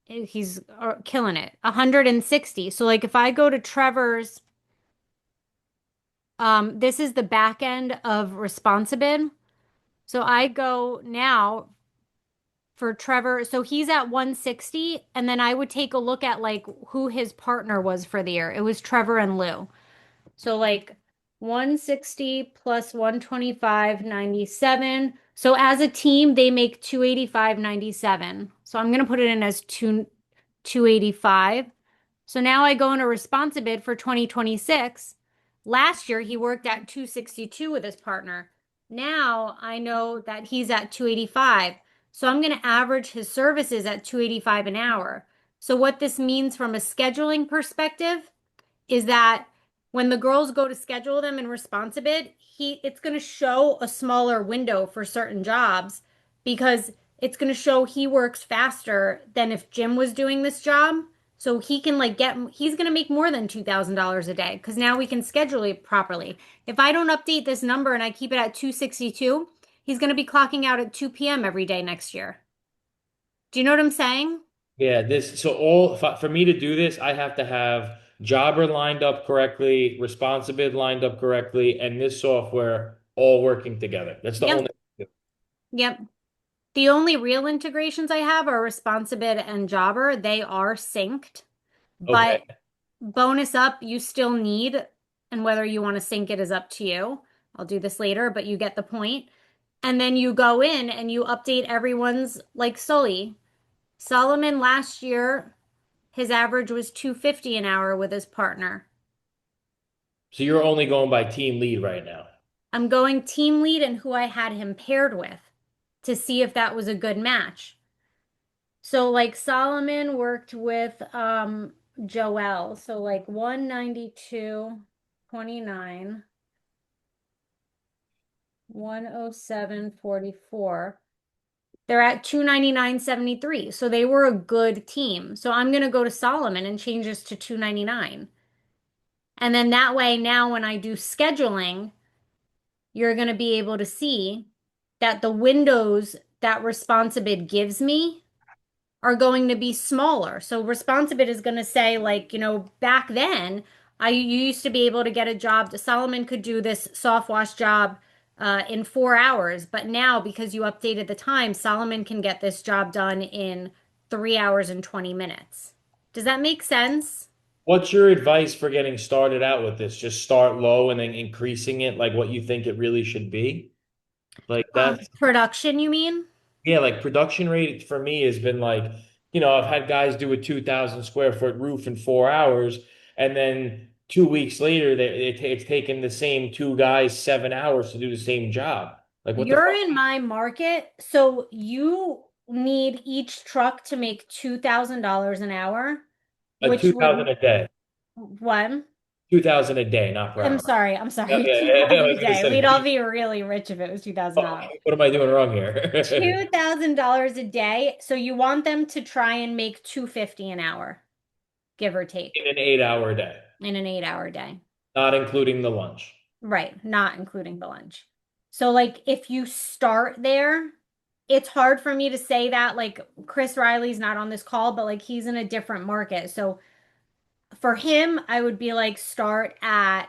he's killing it. 160. So like if I go to Trevor's, this is the back end of Responsibid. So I go now for Trevor. So he's at 160, and then I would take a look at like who his partner was for the year. It was Trevor and Lou. So like 160 plus 125.97. So as a team, they make 285.97. So I'm gonna put it in as 285. So now I go into Responsibid for 2026. Last year he worked at 262 with his partner. Now I know that he's at 285. So I'm going to average his services at 285 an hour. So what this means from a scheduling perspective is that when the girls go to schedule them in Responsibid, it's going to show a smaller window for certain jobs because it's going to show he works faster than if Jim was doing this job. So he can like he's going to make more than $2,000 a day because now we can schedule it properly. If I don't update this number and I keep it at 262, he's going to be clocking out at 2 p.m. every day next year. Do you know what I'm saying? Yeah, for me to do this, I have to have Jobber lined up correctly, Responsibid lined up correctly, and this software all working together. That's the Yep. only. Yep. The only real integrations I have are Responsibid and Jobber. They are synced, but Okay. bonus up you still need, and whether you want to sync it is up to you. I'll do this later, but you get the point. And then you go in and you update everyone's like Sully. Solomon last year, his average was 250 an hour with his partner. So you're only going by team lead right now. I'm going team lead and who I had him paired with to see if that was a good match. So like Solomon worked with Joel. So like 192.29, 107.44. They're at 299.73. So they were a good team. So I'm going to go to Solomon and change this to 299. And then that way, now when I do scheduling, you're going to be able to see that the windows that Responsibid gives me are going to be smaller. So Responsibid is going to say, like, back then, you used to be able to get a job. Solomon could do this soft wash job in 4 hours, but now because you updated the time, Solomon can get this job done in 3 hours and 20 minutes. Does that make sense? What's your advice for getting started out with this? Just start low and then increasing it like what you think it really should be? Like that's Production, you mean? Yeah, like production rate for me has been like, I've had guys do a 2,000 square foot roof in 4 hours, and then 2 weeks later, it's taken the same two guys 7 hours to do the same job. Like, what the You're fuck? in my market, so you need each truck to make $2,000 an hour, Like which 2,000 would a day, one. 2,000 a day, not per I'm hour. sorry, I'm Yeah, sorry. yeah, Two yeah, I thousand was a gonna day. We'd all say, be really rich if it was $2,000. what am I doing wrong here? $2,000 a day. So you want them to try and make 250 an hour, give or take, In an 8 hour day, in an 8 hour day. not including the lunch. Right, not including the lunch. So like if you start there, it's hard for me to say that like Chris Riley's not on this call, but like he's in a different market. So for him, I would be like start at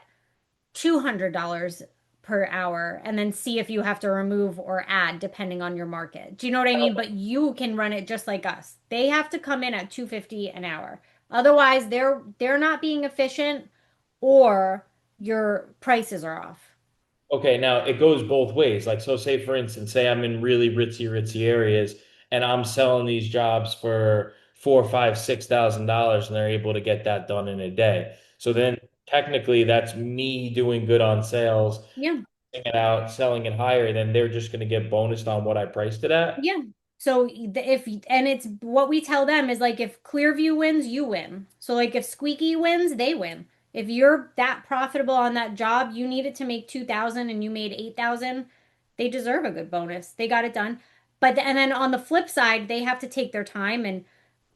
$200 per hour and then see if you have to remove or add depending on your market. Do you know what I mean? But you can run it just like us. They have to come in at 250 an hour. Otherwise, they're not being efficient or your prices are off. Okay, now it goes both ways. Like, so say for instance, say I'm in really ritzy areas and I'm selling these jobs for four, five, $6,000 and they're able to get that done in a day. So then technically that's me doing good on sales, Yeah. selling it out, selling it higher, then they're just going to get bonused on what I priced it at. Yeah. So if and it's what we tell them is like if Clearview wins, you win. So like if Squeaky wins, they win. If you're that profitable on that job, you needed to make 2,000 and you made 8,000, they deserve a good bonus. They got it done. And then on the flip side, they have to take their time and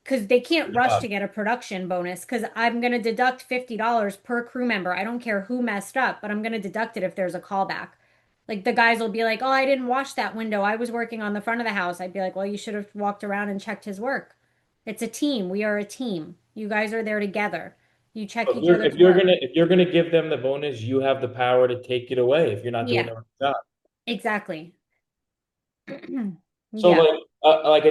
because they can't rush Yeah. to get a production bonus because I'm going to deduct $50 per crew member. I don't care who messed up, but I'm going to deduct it if there's a callback. Like the guys will be like, "Oh, I didn't wash that window. I was working on the front of the house." I'd be like, "Well, you should have walked around and checked his work." It's a team. We are a team. You guys are there together. You check If each you're other's work. if you're gonna give them the bonus, you have the power to take it away if you're not doing Yeah, the right job. exactly. So Yeah. like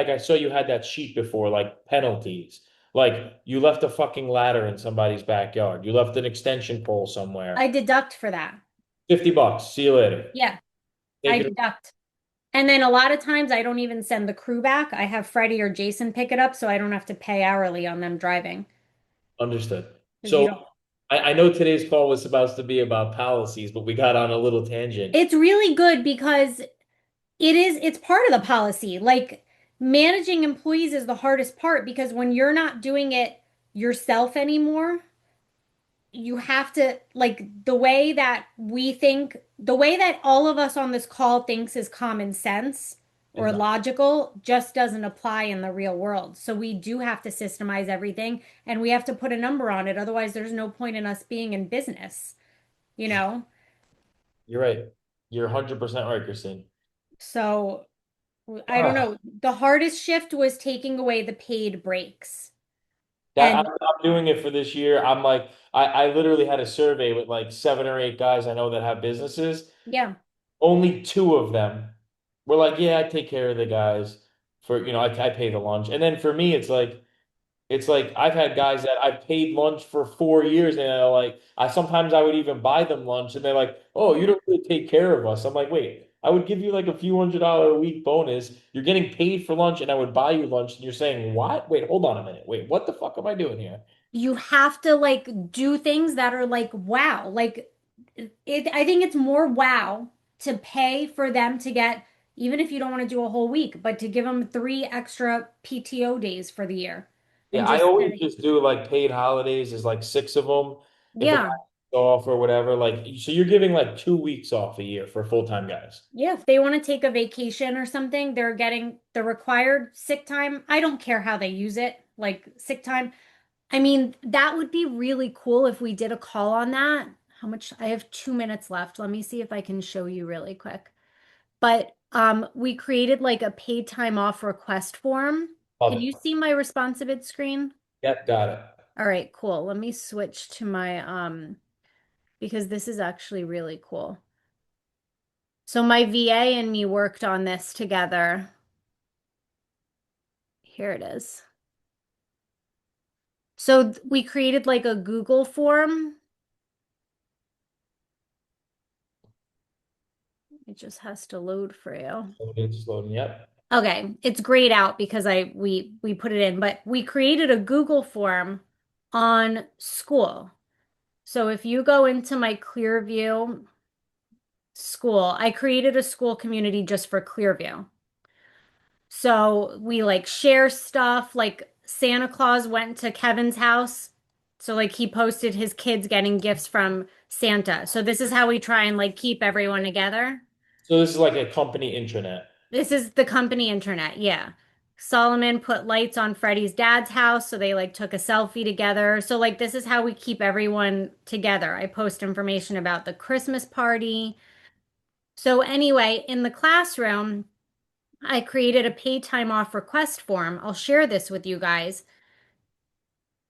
I saw you had that sheet before, like penalties. Like you left a fucking ladder in somebody's backyard. You left an extension pole I somewhere. deduct for that. $50. See you later. Yeah, I Take it. deduct. And then a lot of times I don't even send the crew back. I have Freddie or Jason pick it up so I don't have to pay hourly on them driving. Understood. Because you So don't. I know today's call was supposed to be about policies, but we got on a little tangent. It's really good because it's part of the policy. Like managing employees is the hardest part because when you're not doing it yourself anymore, you have to like the way that we think, the way that all of us on this call thinks is common sense It's or not. logical just doesn't apply in the real world. So we do have to systemize everything and we have to put a number on it. Otherwise, there's no point in us being in business, you know? You're right. You're 100% right, Christine. So I don't Ah, know. The hardest shift was taking away the paid breaks. that And I'm doing it for this year. I'm like, I literally had a survey with like 7 or 8 guys I know that have businesses. yeah, Only two of them were like, yeah, I take care of the guys for, I pay the lunch. And then for me, it's like I've had guys that I paid lunch for 4 years, and they're like, sometimes I would even buy them lunch, and they're like, "Oh, you don't really take care of us." I'm like, "Wait, I would give you like a few $100 a week bonus. You're getting paid for lunch, and I would buy you lunch, and you're saying what? Wait, hold on a minute. Wait, what the fuck am I doing here?" you have to like do things that are like wow. Like I think it's more wow to pay for them to get, even if you don't want to do a whole week, but to give them 3 extra PTO days for the year Yeah, and I just always say, just do like paid holidays is like 6 of them. If a guy's yeah, off or whatever, like so you're giving like 2 weeks off a year for full-time guys. yeah, if they want to take a vacation or something, they're getting the required sick time. I don't care how they use it, like sick time. I mean, that would be really cool if we did a call on that. How much? I have 2 minutes left. Let me see if I can show you really quick. But we created like a paid time off request form. Love Can it. you see my responsive screen? Yep, got it. All right, cool. Let me switch to my because this is actually really cool. So my VA and me worked on this together. Here it is. So we created like a Google form. It just has to load for you. It's loading. Yep. Okay, it's grayed out because we put it in, but we created a Google form on school. So if you go into my Clearview school, I created a school community just for Clearview. So we like share stuff, like Santa Claus went to Kevin's house. So like he posted his kids getting gifts from Santa. So this is how we try and like keep everyone together. So this is like a company intranet. This is the company internet, yeah. Solomon put lights on Freddie's dad's house, so they like took a selfie together. So like this is how we keep everyone together. I post information about the Christmas party. So anyway, in the classroom, I created a paid time off request form. I'll share this with you guys.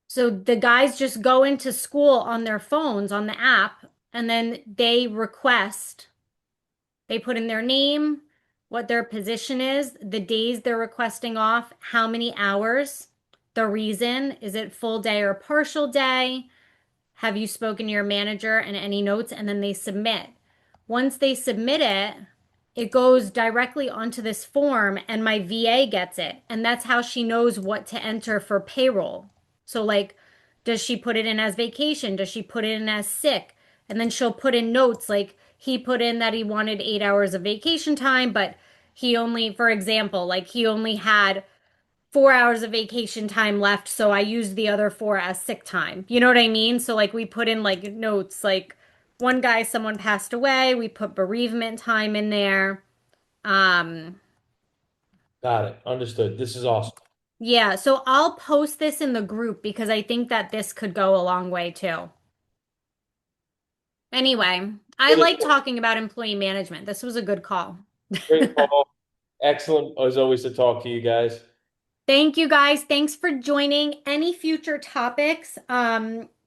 So the guys just go into school on their phones on the app and then they request. They put in their name, what their position is, the days they're requesting off, how many hours, the reason, is it full day or partial day? Have you spoken to your manager and any notes? And then they submit. Once they submit it, it goes directly onto this form and my VA gets it. And that's how she knows what to enter for payroll. So, like, does she put it in as vacation? Does she put it in as sick? And then she'll put in notes like he put in that he wanted 8 hours of vacation time, but he only, for example, like he only had 4 hours of vacation time left, so I used the other 4 as sick time. You know what I mean? So like we put in like notes like one guy, someone passed away, we put bereavement time in there. Um, Got it. Understood. This is awesome. yeah, so I'll post this in the group because I think that this could go a long way too. Anyway, I like talking about employee management. This was a good call. Great call. Excellent as always to talk to you guys. Thank you guys. Thanks for joining. Any future topics,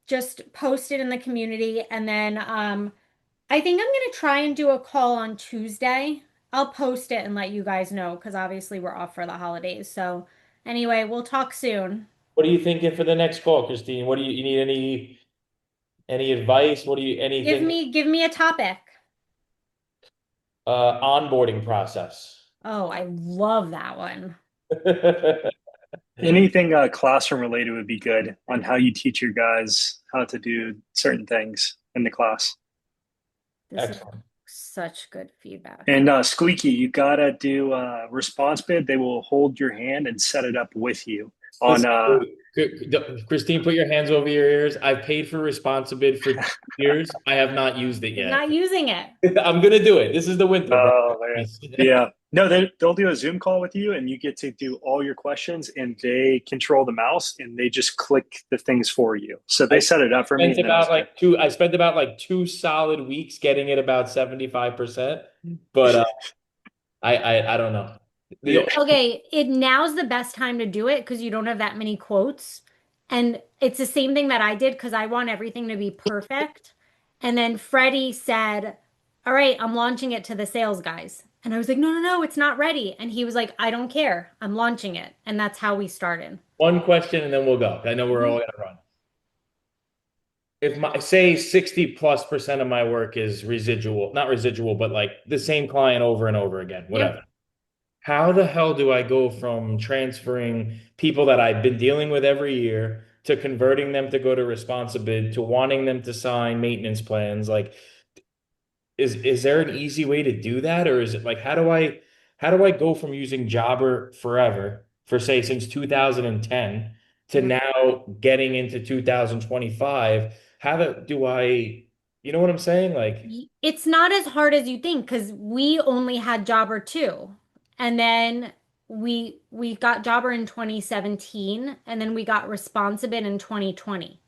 just post it in the community. And then I think I'm gonna try and do a call on Tuesday. I'll post it and let you guys know because obviously we're off for the holidays. So anyway, we'll talk soon. What are you thinking for the next call, Christine? What do you need any advice? What do you anything Give me a topic. onboarding process? Oh, I love that one. Anything classroom related would be good on how you teach your guys how to do certain things in the class. This is Excellent. such good feedback. And Squeaky, you gotta do response bid. They will hold your hand and set it up with you on. Christine, put your hands over your ears. I've paid for Responsibid for 2 years. I have not used it You're yet. not using it. I'm gonna do it. This is the winter. Oh man. Yeah. No, they'll do a Zoom call with you, and you get to do all your questions, and they control the mouse, and they just click the things for you. So they set it up for me. I spent about like 2 solid weeks getting it about 75%, but I don't know. Okay, now's the best time to do it because you don't have that many quotes. And it's the same thing that I did because I want everything to be perfect. And then Freddie said, all right, I'm launching it to the sales guys. And I was like, no, no, no, it's not ready. And he was like, I don't care. I'm launching it. And that's how we started. One question and then we'll go. I know we're all gonna run. If say 60+% of my work is residual, not residual, but like the same client over and over again, whatever. Yep. How the hell do I go from transferring people that I've been dealing with every year to converting them to go to Responsibid to wanting them to sign maintenance plans? Like, is there an easy way to do that, or is it like how do I go from using Jobber forever for say since 2010 to now getting into 2025? Do I, you know what I'm saying? Like, It's not as hard as you think because we only had Jobber 2. And then we got Jobber in 2017 and then we got Responsibid in 2020.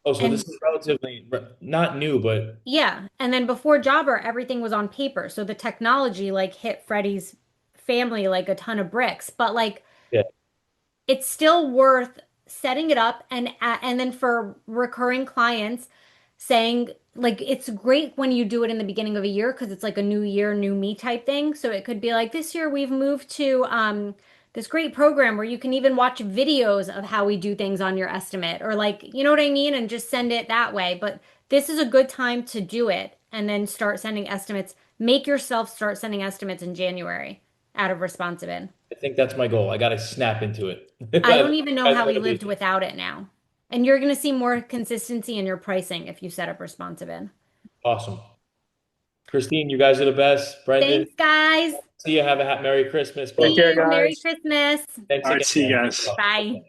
oh, so this is relatively not new, but Yeah. And then before Jobber, everything was on paper. So the technology like hit Freddie's family like a ton of bricks. But like yeah. it's still worth setting it up and then for recurring clients saying like it's great when you do it in the beginning of a year because it's like a new year, new me type thing. So it could be like this year we've moved to this great program where you can even watch videos of how we do things on your estimate or like, you know what I mean? And just send it that way. But this is a good time to do it and then start sending estimates. Make yourself start sending estimates in January out of Responsibid. I think that's my goal. I got to snap into it. I don't even know how we lived without it now. And you're going to see more consistency in your pricing if you set up Responsibid. Awesome. Christine, you guys are the best. Brendan, Thanks, guys. see you. Have a Merry Christmas. Take care, guys. Merry Christmas. Thanks All right, again. see you guys. Bye.